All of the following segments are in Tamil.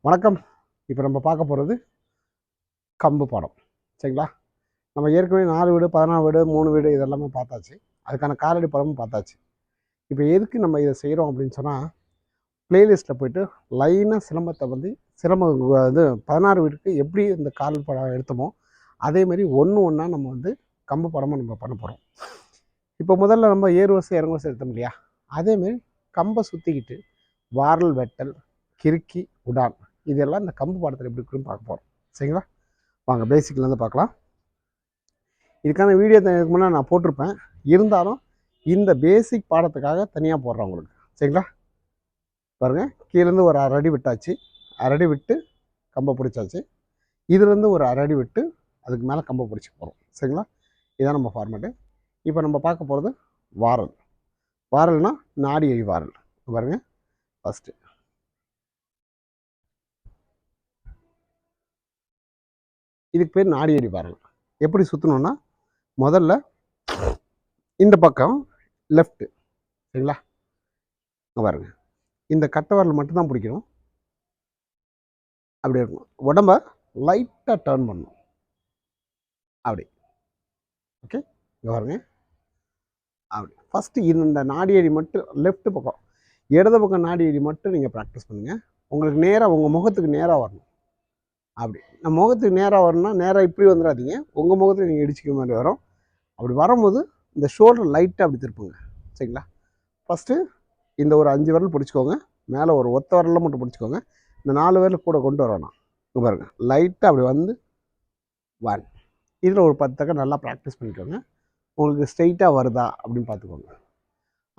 வணக்கம். இப்போ நம்ம பார்க்க போகிறது கம்பு பாடம். சரிங்களா? நம்ம ஏற்கனவே 4 வீடு, 16 வீடு, 3 வீடு இதெல்லாமே பார்த்தாச்சு. அதுக்கான காலடி படமும் பார்த்தாச்சு. இப்போ எதுக்கு நம்ம இதை செய்கிறோம் அப்படின்னு சொன்னால், ப்ளேலிஸ்ட்டில் போய்ட்டு லைனாக சிலம்பத்தை வந்து சிலம்பம் இது 16 வீட்டுக்கு எப்படி இந்த கால் படம் எடுத்தோமோ அதேமாரி ஒன்று ஒன்றா நம்ம வந்து கம்பு படமும் நம்ம பண்ண போகிறோம். இப்போ முதல்ல நம்ம ஏறு வரிசை இறங்கு வரிசை எடுத்தோம் இல்லையா? அதேமாரி கம்பை சுற்றிக்கிட்டு வாரல், வெட்டல், கிறுக்கி, உடான் இதெல்லாம் இந்த கம்பு பாடத்தில் எப்படி இருக்குன்னு பார்க்க போகிறோம். சரிங்களா? வாங்க பேசிக்லேருந்து பார்க்கலாம். இதுக்கான வீடியோ முன்னாடி நான் போட்டிருப்பேன். இருந்தாலும் இந்த பேசிக் பாடத்துக்காக தனியாக போடுறேன் உங்களுக்கு. சரிங்களா? பாருங்கள், கீழேருந்து ஒரு அரை அடி விட்டாச்சு. அரை அடி விட்டு கம்பை பிடிச்சாச்சு. இதுலேருந்து ஒரு அரை அடி விட்டு அதுக்கு மேலே கம்பை பிடிச்சி போகிறோம். சரிங்களா? இதுதான் நம்ம ஃபார்மேட்டு. இப்போ நம்ம பார்க்க போகிறது வாரல். வாரல்னால் நாடி அடி வாரல். பாருங்கள், ஃபஸ்ட்டு இதுக்கு பேர் நாடி அடி வாரல். எப்படி சுற்றணுன்னா, முதல்ல இந்த பக்கம் லெஃப்ட்டு. சரிங்களா? பாருங்க, இந்த கட்டை வரல் மட்டும்தான் பிடிக்கணும். அப்படி இருக்கணும். உடம்ப லைட்டாக டர்ன் பண்ணணும். அப்படி. ஓகே, இங்கே பாருங்க. அப்படி ஃபஸ்ட்டு இந்த நாடி அடி மட்டும் லெஃப்ட் பக்கம், இடது பக்கம் நாடி அடி மட்டும் நீங்கள் ப்ராக்டிஸ் பண்ணுங்கள். உங்களுக்கு நேராக உங்கள் முகத்துக்கு நேராக வரணும். அப்படி நம்ம முகத்துக்கு நேராக வரணும்னா நேராக இப்படி வந்துடாதீங்க. உங்கள் முகத்துக்கு நீங்கள் இடிச்சிக்க மாதிரி வரும். அப்படி வரும்போது இந்த ஷோல்டர் லைட்டாக அப்படி திருப்புங்க. சரிங்களா? ஃபஸ்ட்டு இந்த ஒரு 5 விரல் பிடிச்சிக்கோங்க. மேலே ஒரு ஒத்த விரலில் மட்டும் பிடிச்சிக்கோங்க. இந்த 4 விரல் கூட கொண்டு வரணும். இங்கே பாருங்கள், லைட்டாக அப்படி வந்து 1. இதில் ஒரு 10 செகண்ட் நல்லா ப்ராக்டிஸ் பண்ணிக்கோங்க. உங்களுக்கு ஸ்ட்ரெயிட்டாக வருதா அப்படின்னு பார்த்துக்கோங்க.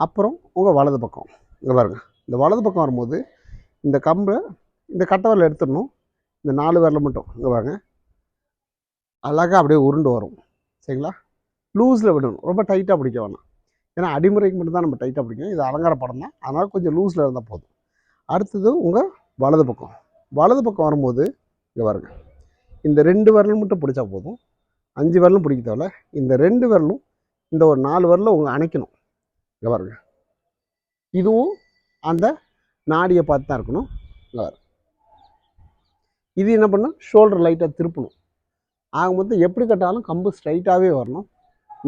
அப்புறம் உங்கள் வலது பக்கம் இங்கே பாருங்கள். இந்த வலது பக்கம் வரும்போது இந்த கம்பை இந்த கட்டை விரல் எடுத்துடணும். இந்த 4 விரல் மட்டும் இங்கே பாருங்கள், அழகாக அப்படியே உருண்டு வரும். சரிங்களா? லூஸில் விடணும், ரொம்ப டைட்டாக பிடிக்க வேணாம். ஏன்னா அடிமுறைக்கு மட்டும் தான் நம்ம டைட்டாக பிடிக்கணும். இது அலங்கார படம் தான், அதனால் கொஞ்சம் லூஸில் இருந்தால் போதும். அடுத்தது உங்கள் வலது பக்கம். வலது பக்கம் வரும்போது இங்கே பாருங்க, இந்த 2 விரலும் மட்டும் பிடிச்சா போதும். 5 விரலும் பிடிக்க தேவையில்ல. இந்த 2 விரலும் இந்த ஒரு 4 விரலும் உங்கள் அணைக்கணும். இங்கே பாருங்க, இதுவும் அந்த நாடியை பார்த்து தான் இருக்கணும். இங்கே பாருங்க, இது என்ன பண்ணணும், ஷோல்டர் லைட்டாக திருப்பணும். ஆகும்போது எப்படி கட்டாலும் கம்பு ஸ்ட்ரைட்டாகவே வரணும்,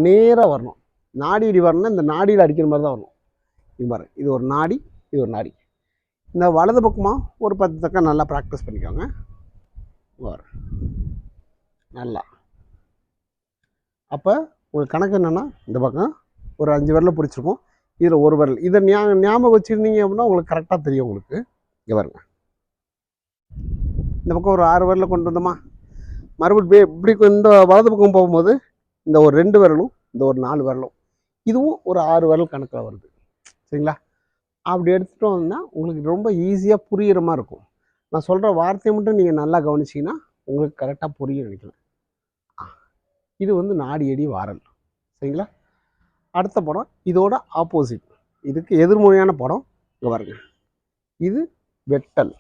நேராக வரணும். நாடி அடி வரணும்னா இந்த நாடியில் அடிக்கிற மாதிரி தான் வரணும். இது பாருங்க, இது ஒரு நாடி, இது ஒரு நாடி. இந்த வலது பக்கமாக ஒரு 10 செகண்ட் நல்லா ப்ராக்டிஸ் பண்ணிக்கோங்க. நல்லா. அப்போ உங்களுக்கு கணக்கு என்னென்னா, இந்த பக்கம் ஒரு 5 விரலில் பிடிச்சிருக்கும், இதில் ஒரு விரல். இதை ஞாபகம் வச்சுருந்தீங்க அப்படின்னா உங்களுக்கு கரெக்டாக தெரியும். உங்களுக்கு இங்கே பாருங்க, இந்த பக்கம் ஒரு 6 விரலில் கொண்டு வந்தோமா, மறுபடியும் இப்படி இந்த வலது பக்கம் போகும்போது இந்த ஒரு 2 விரலும் இந்த ஒரு 4 விரலும், இதுவும் ஒரு 6 விரல் கணக்கில் வருது. சரிங்களா? அப்படி எடுத்துட்டோம்னா உங்களுக்கு ரொம்ப ஈஸியாக புரிகிற மாதிரி இருக்கும். நான் சொல்கிற வார்த்தையை மட்டும் நீங்கள் நல்லா கவனிச்சிங்கன்னா உங்களுக்கு கரெக்டாக புரியும் நினைக்கிறேன். இது வந்து நாடி அடி வாரல். சரிங்களா? அடுத்த படம் இதோட ஆப்போசிட், இதுக்கு எதிர்மொழியான படம். இங்கே பாருங்க, இது வெட்டல்.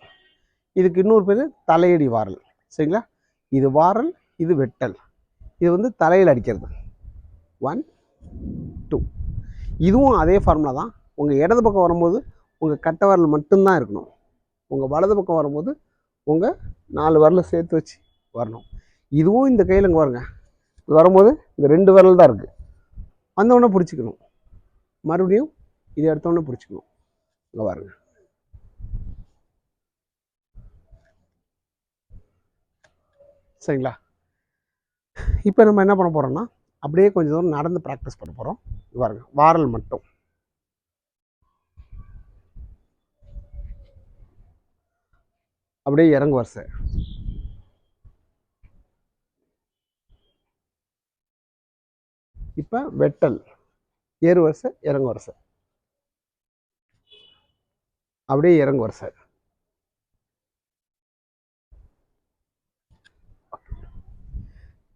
இதுக்கு இன்னொரு பேர் தலையடி வாரல். சரிங்களா? இது வாரல், இது வெட்டல். இது வந்து தலையில் அடிக்கிறது. 1 2. இதுவும் அதே ஃபார்முலா தான். உங்கள் இடது பக்கம் வரும்போது உங்கள் கட்டை விரல் மட்டும்தான் இருக்கணும். உங்கள் வலது பக்கம் வரும்போது உங்கள் 4 விரலை சேர்த்து வச்சு வரணும். இதுவும் இந்த கையில் இங்கே வருங்க, வரும்போது இந்த 2 விரல் தான் இருக்குது. வந்தவொடனே பிடிச்சிக்கணும். மறுபடியும் இது எடுத்தோடனே பிடிச்சிக்கணும். இங்கே பாருங்க, சரிங்களா? இப்போ நம்ம என்ன பண்ண போகிறோம்னா, அப்படியே கொஞ்சம் தூரம் நடந்து ப்ராக்டிஸ் பண்ண போகிறோம். பாருங்க, வாரல் மட்டும். அப்படியே இறங்கு வரிசை. இப்போ வெட்டல், ஏறு வரிசை, இறங்கு வரிசை, அப்படியே இறங்கு வரிசை.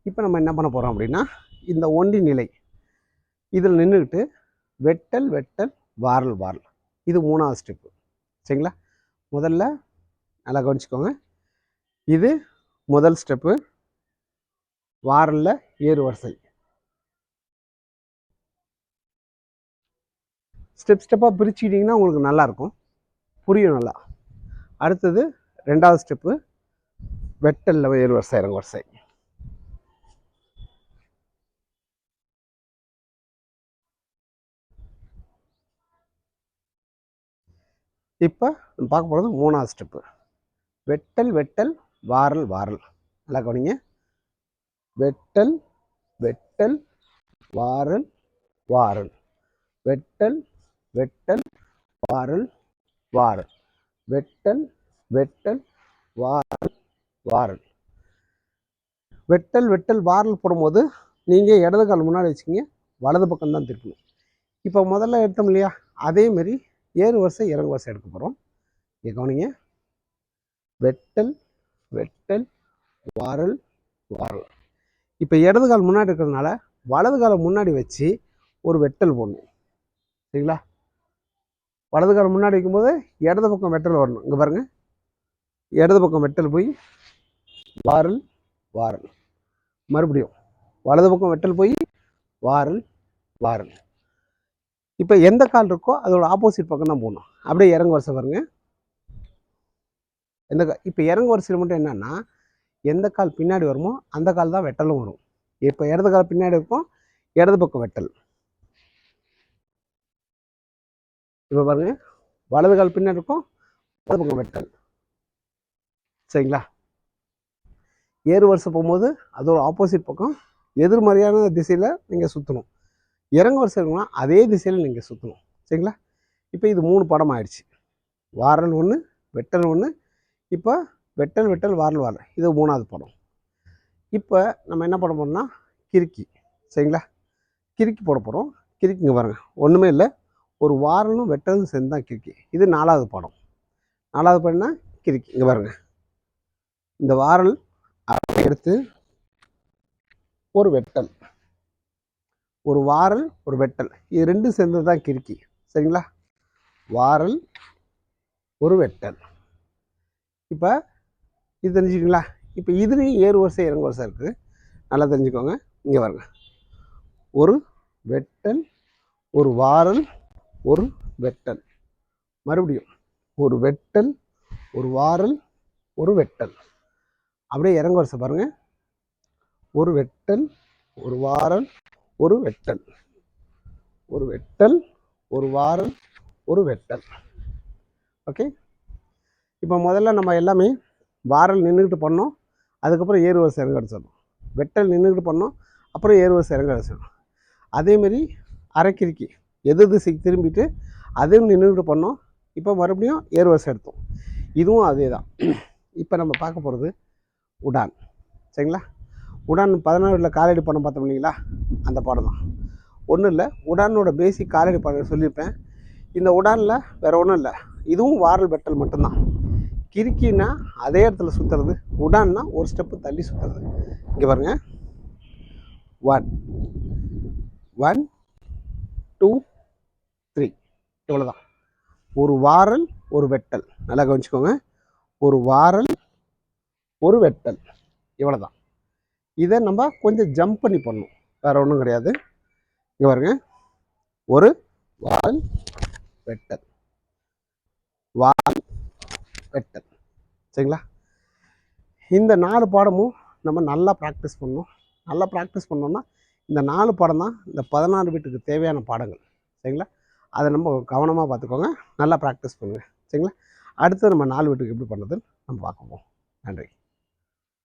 இப்போ நம்ம என்ன பண்ண போகிறோம் அப்படின்னா, இந்த ஒண்டி நிலை இதில் நின்றுக்கிட்டு வெட்டல் வெட்டல் வாரல் வாரல், இது 3ஆவது ஸ்டெப்பு. சரிங்களா? முதல்ல நல்லா கவனிச்சுக்கோங்க, இது முதல் ஸ்டெப்பு, வாரலில் ஏறு வரிசை. ஸ்டெப் ஸ்டெப்பாக பிரிச்சுக்கிட்டிங்கன்னா உங்களுக்கு நல்லாயிருக்கும், புரியும் நல்லா. அடுத்தது ரெண்டாவது ஸ்டெப்பு வெட்டலில் ஏறு வரிசை இறங்கு வரிசை. இப்போ பார்க்க போகிறது மூணாவது ஸ்டெப்பு வெட்டல் வெட்டல் வாரல் வாரல். நல்லா கவனிங்க. வெட்டல் வெட்டல் வாரல் வாரல், வெட்டல் வெட்டல் வாரல் வாரல், வெட்டல் வெட்டல் வாரல் வாரல். வெட்டல் வெட்டல் வாரல் போடும்போது நீங்கள் இடது கால் முன்னாடி வச்சுக்கிங்க, வலது பக்கம் தான் திருப்பணும். இப்போ முதல்ல எடுத்தோம் இல்லையா, அதேமாரி ஏறு வரிசை இறங்கு வரிசை எடுக்க போகிறோம். இங்கே கவனிங்க. வெட்டல் வெட்டல் வாரல் வாரல். இப்போ இடது கால் முன்னாடி இருக்கிறதுனால வலது காலை முன்னாடி வச்சு ஒரு வெட்டல் போடணும். சரிங்களா? வலது கால் முன்னாடி வைக்கும்போது இடது பக்கம் வெட்டல் வரணும். இங்கே பாருங்கள், இடது பக்கம் வெட்டல் போய் வாரல் வாரல், மறுபடியும் வலது பக்கம் வெட்டல் போய் வாரல் வாரல். இப்போ எந்த கால் இருக்கோ அதோட ஆப்போசிட் பக்கம் தான் போகணும். அப்படியே இறங்கு வரிசை பாருங்க. இப்போ இறங்கு வரிசையில் மட்டும் என்னன்னா, எந்த கால் பின்னாடி வருமோ அந்த கால் தான் வெட்டலும் வரும். இப்போ இடது கால் பின்னாடி இருக்கும், இடது பக்கம் வெட்டல். இப்போ பாருங்க, வலது கால் பின்னாடி இருக்கும், வலது பக்கம் வெட்டல். சரிங்களா? ஏறு வரிசை போகும்போது அதோட ஆப்போசிட் பக்கம் எதிர்மறையான திசையில் நீங்கள் சுற்றணும். இறங்கு வரிசை இருக்குன்னா அதே திசையில் நீங்கள் சுற்றணும். சரிங்களா? இப்போ இது 3 படம் ஆயிடுச்சு. வாரல் ஒன்று, வெட்டல் ஒன்று, இப்போ வெட்டல் வெட்டல் வாரல் வாரல், இது 3வது படம். இப்போ நம்ம என்ன பண்ண போறோம்னா கிறுக்கி. சரிங்களா? கிறுக்கி போட போகிறோம். கிறுக்கிங்க பாருங்கள், ஒன்றுமே இல்லை, ஒரு வாரலும் வெட்டலும் சேர்ந்து தான் கிறுக்கி. இது 4வது படம். 4வது படம்னா கிறுக்கி. இங்கே பாருங்கள், இந்த வாரல் எடுத்து ஒரு வெட்டல், ஒரு வாரல் ஒரு வெட்டல், இது ரெண்டும் சேர்ந்து தான் கிறுக்கி. சரிங்களா? வாரல் ஒரு வெட்டல். இப்போ இது தெரிஞ்சுக்கிங்களா? இப்போ இதுலேயும் ஏறு வரிசை இறங்கு வரிசை இருக்குது. நல்லா தெரிஞ்சுக்கோங்க. இங்கே பாருங்க, ஒரு வெட்டல் ஒரு வாரல் ஒரு வெட்டல், மறுபடியும் ஒரு வெட்டல் ஒரு வாரல் ஒரு வெட்டல். அப்படியே இறங்கு வரிசை பாருங்க, ஒரு வெட்டல் ஒரு வாரல் ஒரு வெட்டல், ஒரு வெட்டல் ஒரு வாரல் ஒரு வெட்டல். ஓகே. இப்போ முதல்ல நம்ம எல்லாமே வாரல் நின்றுக்கிட்டு பண்ணோம், அதுக்கப்புறம் ஏறு வரிசை இறங்க அடிச்சிடணும். வெட்டல் நின்றுக்கிட்டு பண்ணோம், அப்புறம் ஏறு வரிசை இறங்க அடிச்சிடணும். அதேமாரி அரைக்கிறுக்கி எது திசைக்கு திரும்பிட்டு அதையும் நின்றுக்கிட்டு பண்ணோம், இப்போ மறுபடியும் ஏறு வரிசை எடுத்தோம். இதுவும் அதே தான். இப்போ நம்ம பார்க்க போகிறது உடான். சரிங்களா? உடான் 14 காலடி படம் பார்த்தோம் இல்லைங்களா, அந்த பாடம் தான். ஒன்றும் இல்லை, உடானோட பேசிக் காலடி படம் சொல்லியிருப்பேன். இந்த உடானில் வேறு ஒன்றும் இல்லை, இதுவும் வாரல் வெட்டல் மட்டும்தான். கிறுக்கின்னா அதே இடத்துல சுற்றுறது, உடான்னா ஒரு ஸ்டெப்பு தள்ளி சுற்றுறது. இங்கே பாருங்க, 1 1 2 3, இவ்வளோதான். ஒரு வாரல் ஒரு வெட்டல். நல்லா கவனிச்சுக்கோங்க, ஒரு வாரல் ஒரு வெட்டல், இவ்வளோதான். இதை நம்ம கொஞ்சம் ஜம்ப் பண்ணி பண்ணணும், வேறு ஒன்றும் கிடையாது. இங்கே பாருங்க, ஒரு வாரல் வெட்டல், வாரல் வெட்டல். சரிங்களா? இந்த 4 பாடமும் நம்ம நல்லா ப்ராக்டிஸ் பண்ணணும். நல்லா ப்ராக்டிஸ் பண்ணோம்னா இந்த 4 பாடம் தான் இந்த 16 வீட்டுக்கு தேவையான பாடங்கள். சரிங்களா? அதை நம்ம கவனமாக பார்த்துக்கோங்க, நல்லா ப்ராக்டிஸ் பண்ணுங்கள். சரிங்களா? அடுத்து நம்ம 4 வீட்டுக்கு எப்படி பண்ணுறதுன்னு நம்ம பார்க்க போவோம். நன்றி.